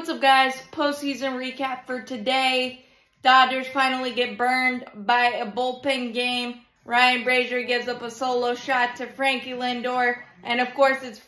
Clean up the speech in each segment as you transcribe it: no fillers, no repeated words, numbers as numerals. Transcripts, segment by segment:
What's up, guys? Postseason recap for today. Dodgers finally get burned by a bullpen game. Ryan Brazier gives up a solo shot to Frankie Lindor. And of course, it's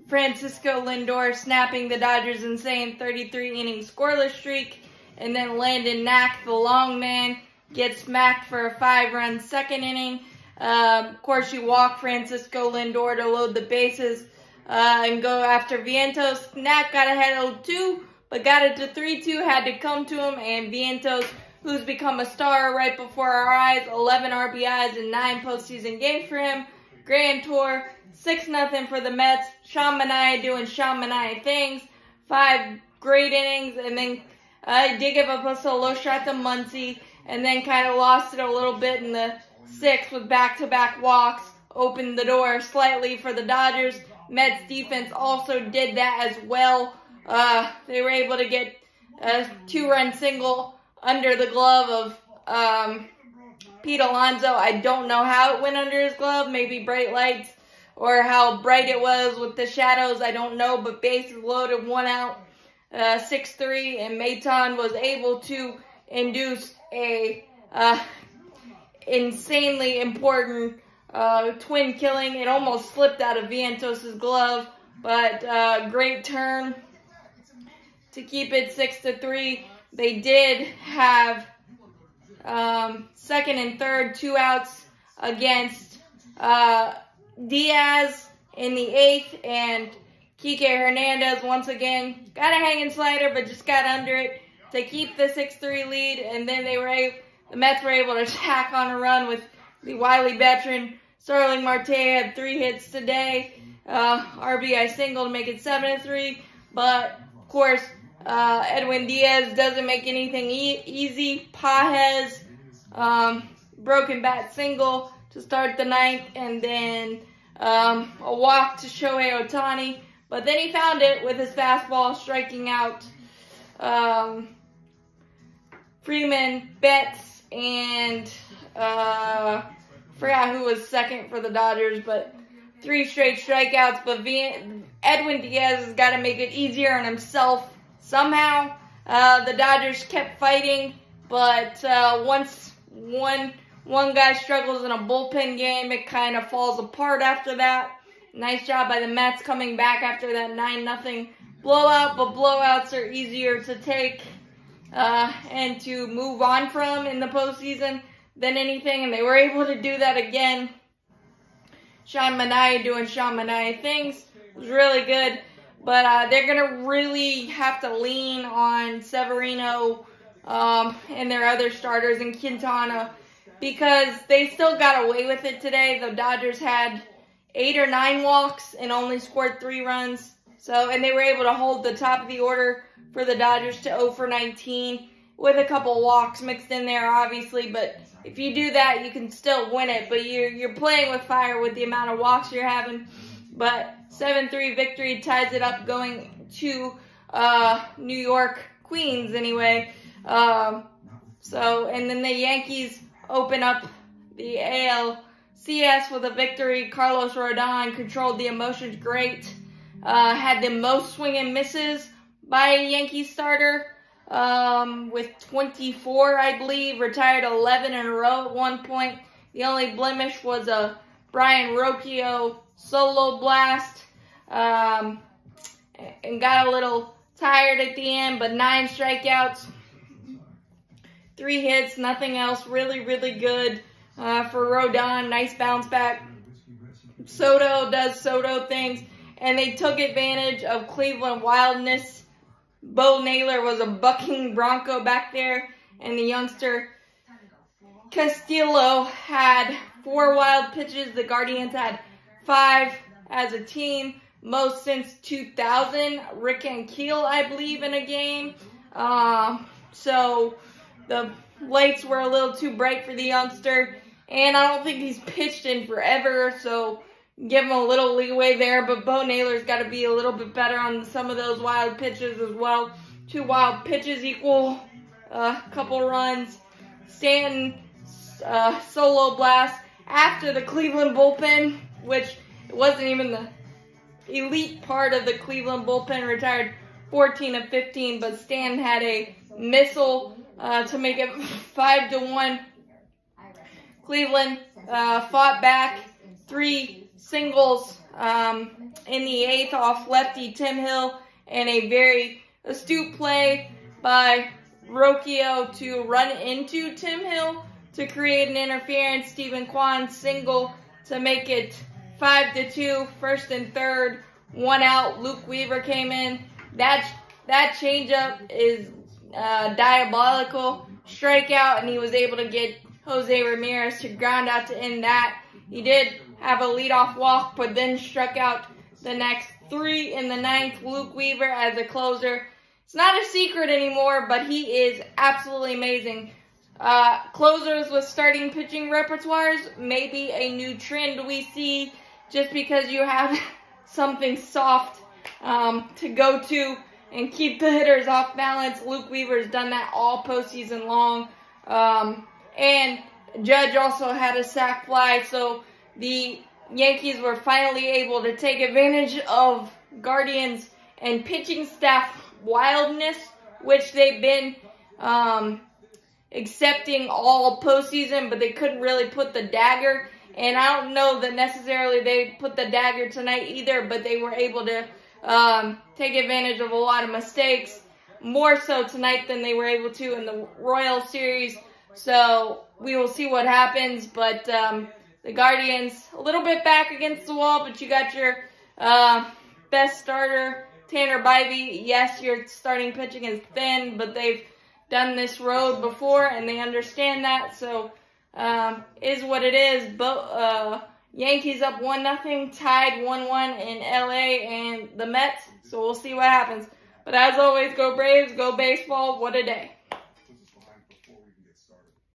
Francisco Lindor snapping the Dodgers' insane 33-inning scoreless streak. And then Landon Knack, the long man, gets smacked for a 5-run second inning. Of course, you walk Francisco Lindor to load the bases and go after Vientos. Knack got ahead 0-2, but got it to 3-2, had to come to him, and Vientos, who's become a star right before our eyes, 11 RBIs in 9 postseason games for him. Grand tour, 6-0 for the Mets. Sean Manaea doing Sean Manaea things. 5 great innings, and then did give up a solo shot to Muncy, and then kind of lost it a little bit in the 6th with back-to-back walks. Opened the door slightly for the Dodgers. Mets defense also did that as well. They were able to get a 2-run single under the glove of Pete Alonso. I don't know how it went under his glove. Maybe bright lights or how bright it was with the shadows. I don't know, but bases loaded, 1 out, 6-3, and Maton was able to induce a insanely important twin killing. It almost slipped out of Vientos' glove, but great turn to keep it 6-3. They did have second and third, 2 outs against Diaz in the 8th, and Kike Hernandez once again got a hanging slider, but just got under it to keep the 6-3 lead. And then the Mets were able to tack on a run with the wily veteran Starling Marte. Had 3 hits today, RBI single to make it 7-3. But of course, Edwin Diaz doesn't make anything easy. Pages, broken bat single to start the 9th, and then a walk to Shohei Ohtani. But then he found it with his fastball, striking out Freeman, Betts, and forgot who was second for the Dodgers, but 3 straight strikeouts. But Edwin Diaz has got to make it easier on himself somehow. The Dodgers kept fighting, but once one guy struggles in a bullpen game, it kind of falls apart after that. Nice job by the Mets coming back after that 9-0 blowout, but blowouts are easier to take and to move on from in the postseason than anything, and they were able to do that again. Sean Manaea doing Sean Manaea things. It was really good, but they're going to really have to lean on Severino and their other starters and Quintana, because they still got away with it today. The Dodgers had 8 or 9 walks and only scored 3 runs. And they were able to hold the top of the order for the Dodgers to 0 for 19 with a couple walks mixed in there, obviously. But if you do that, you can still win it. But you're playing with fire with the amount of walks you're having. But 7-3 victory ties it up, going to New York, Queens anyway. And then the Yankees open up the ALCS with a victory. Carlos Rodon controlled the emotions great. Had the most swing and misses by a Yankee starter with 24, I believe. Retired 11 in a row at one point. The only blemish was a Brian Rocchio solo blast. And got a little tired at the end, but 9 strikeouts. 3 hits, nothing else. Really, really good for Rodon. Nice bounce back. Soto does Soto things. And they took advantage of Cleveland wildness. Bo Naylor was a bucking Bronco back there. And the youngster Castillo had 4 wild pitches. The Guardians had 5 as a team. Most since 2000. Rick Ankiel, I believe, in a game. So the lights were a little too bright for the youngster. And I don't think he's pitched in forever, so give him a little leeway there. But Bo Naylor's got to be a little bit better on some of those wild pitches as well. 2 wild pitches equal a couple runs. Stanton solo blast after the Cleveland bullpen, which it wasn't even the elite part of the Cleveland bullpen, retired 14 of 15, but Stanton had a missile to make it 5-1. Cleveland fought back, 3 singles in the 8th off lefty Tim Hill, and a very astute play by Rocchio to run into Tim Hill to create an interference. Stephen Kwan single to make it 5-2. First and third, 1 out. Luke Weaver came in. That changeup is diabolical. Strikeout, and he was able to get Jose Ramirez to ground out to end that. He did have a leadoff walk, but then struck out the next 3 in the 9th. Luke Weaver as a closer. It's not a secret anymore, but he is absolutely amazing. Closers with starting pitching repertoires may be a new trend we see, just because you have something soft to go to and keep the hitters off balance. Luke Weaver's done that all postseason long. And Judge also had a sac fly, so the Yankees were finally able to take advantage of Guardians and pitching staff wildness, which they've been accepting all postseason, but they couldn't really put the dagger. And I don't know that necessarily they put the dagger tonight either, but they were able to take advantage of a lot of mistakes, more so tonight than they were able to in the Royal Series. So we will see what happens, but the Guardians a little bit back against the wall, but you got your best starter, Tanner Bybee. Yes, your starting pitching is thin, but they've done this road before, and they understand that, so is what it is. But Yankees up 1-0, tied 1-1 in LA and the Mets, so we'll see what happens. But as always, go Braves, go baseball, what a day.